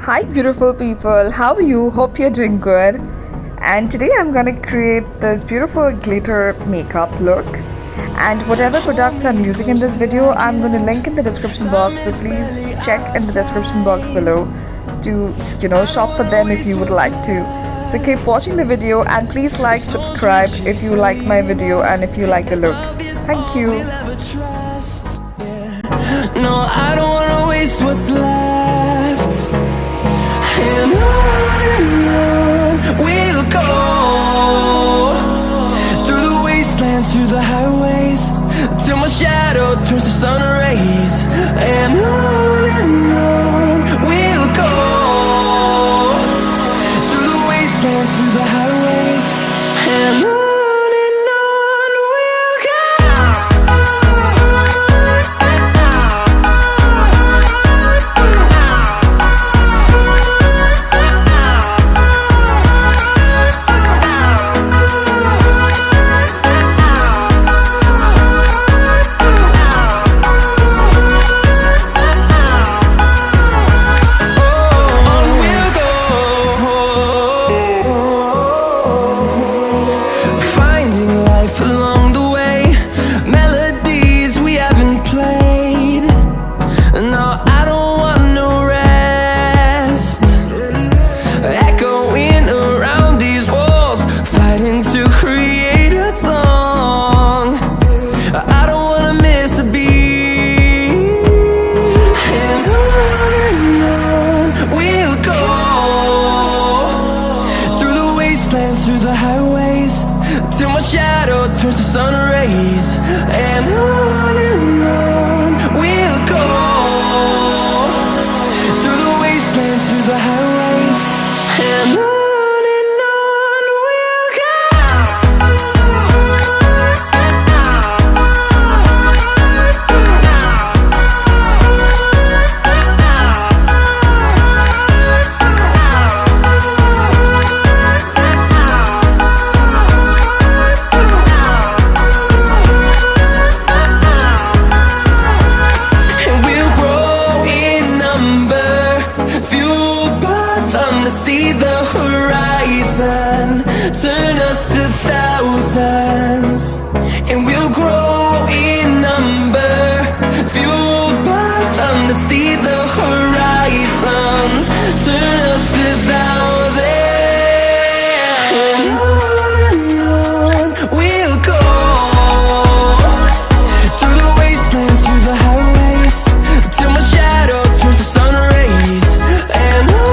Hi beautiful people, how are you? Hope you're doing good. And today I'm gonna create this beautiful glitter makeup look, and whatever products I'm using in this video I'm gonna link in the description box, so please check in the description box below to shop for them if you would like to. So keep watching the video and please like, subscribe if you like my video and if you like the look. Thank you. No, I don't wanna waste what's left. And on we'll go, through the wastelands, through the highways, till my shadow turns to sun rays. And on we'll go, through the wastelands, through the highways, and on. Through the highways, till my shadow turns to sun rays. And on we'll go, through the wastelands, through the highways, and on. See the horizon, turn us to thousands, and we'll grow in number, fueled by them. To see the horizon, turn us to thousands, and on we'll go, through the wastelands, through the highways, till my shadow turns to sun rays. And on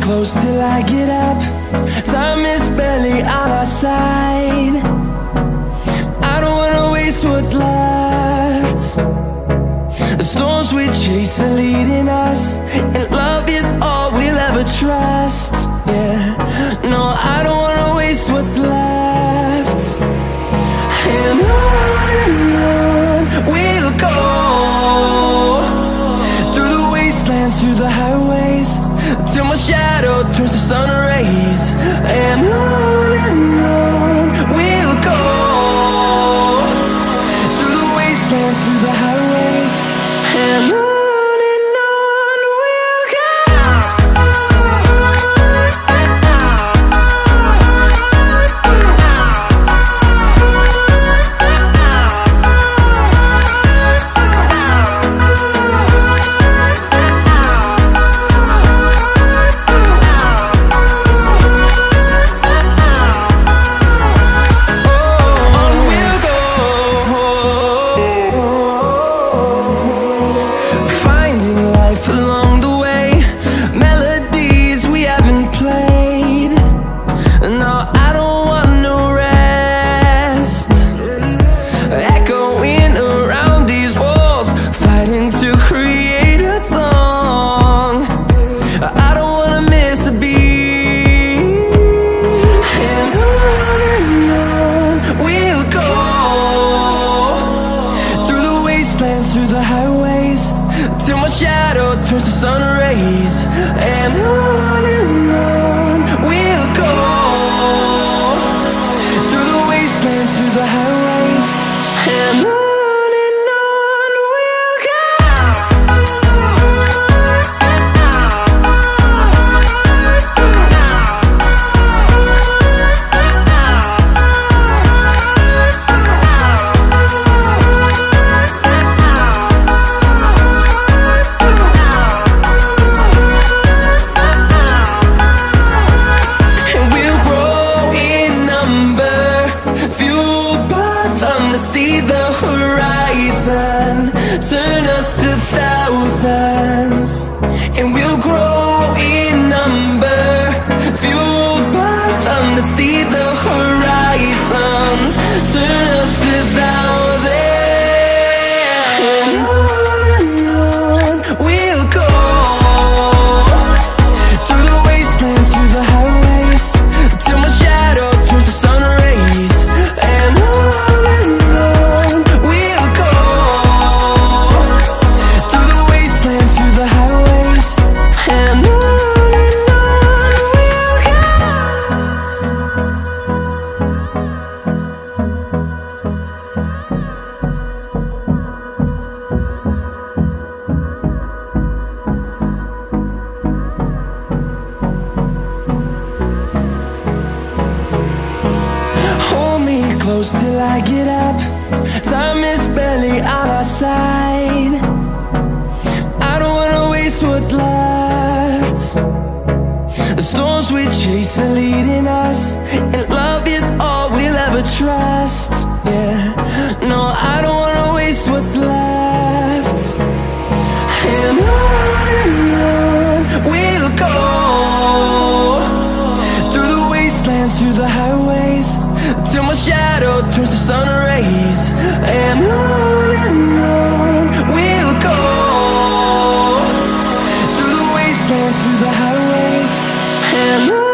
close till I get up. Time is barely on our side. I don't wanna waste what's left. The storms we chase are leading us, and love is all we'll ever trust. Yeah, no, I don't wanna waste what's left. And on we'll go, through the wastelands, through the highways, till my shadow turns to sun rays. And on we'll go, through the wastelands, through the highways, and on. wastelands, through the highways, till my shadow turns to sun rays. And on we'll go, through the wastelands, through the highways, and on we'll go. See the horizon turn us to thousands, and we'll grow in number, fueled by them. To see the horizon turn us to thousands, and on we'll go, through the wastelands, through the highways, till my shadow turns to sun rays. And close till I get up. Time is barely on our side. I don't wanna waste what's left. The storms we chase are leading us, and love is all we'll ever trust. Yeah, no, I don't wanna waste what's left. And on we'll go, through the wastelands, through the highways, till my shadow turns to sun rays. And on we'll go, through the wastelands, through the highways, and on.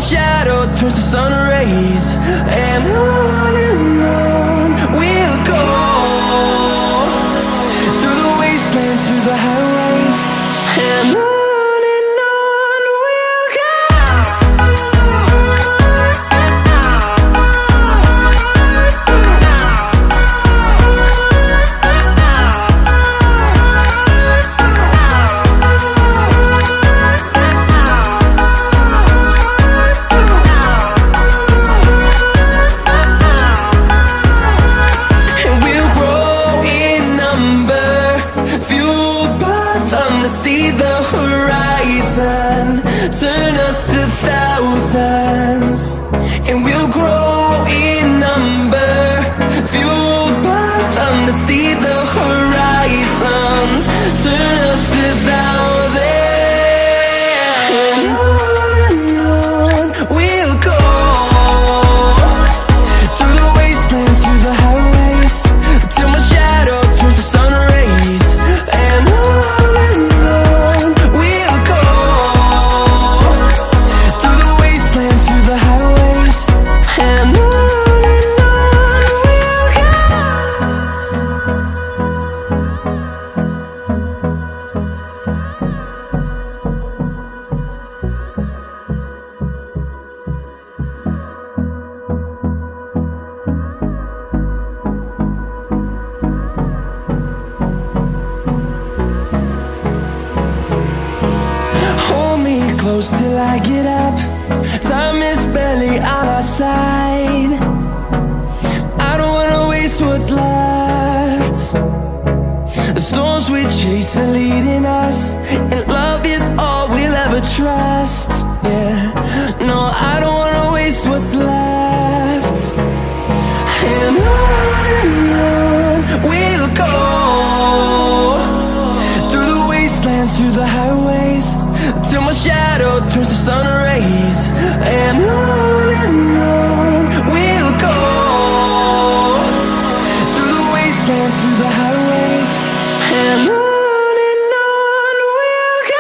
Shadow turns to sun rays, and on we'll go, through the wastelands, through the highways, and on we'll go. See the horizon turn us to thousands, and we'll grow in number, fueled by them. To see the horizon turn us to thousands, and on we'll go, through the wastelands, through the highways, till my shadow turns to sun rays. And on close till I get up. Time is barely on our side. I don't wanna waste what's left. The storms we chase are leading us, and love is all we'll ever trust. Yeah, no, I don't wanna waste what's left. And on we'll go, through the wastelands, through the highways, till my shadow turns to sun rays. And on we'll go, through the wastelands, through the highways, and on we'll go.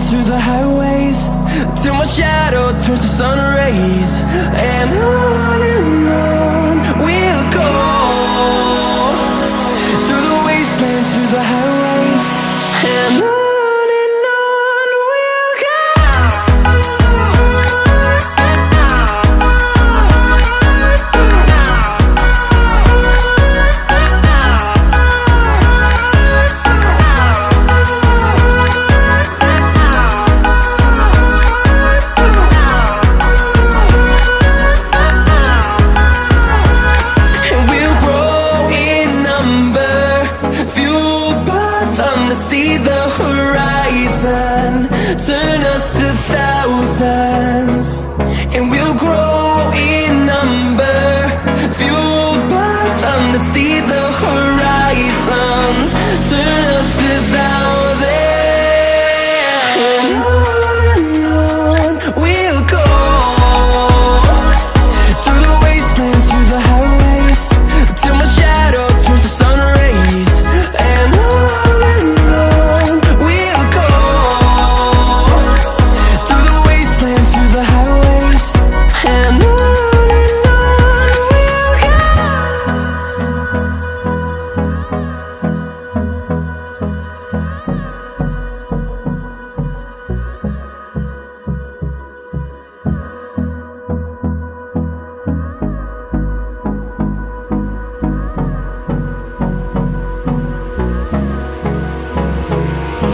Through the highways, till my shadow turns to sun rays. And on we'll go, through the wastelands, through the highways, and on we'll go. See the horizon, turn us to thousands.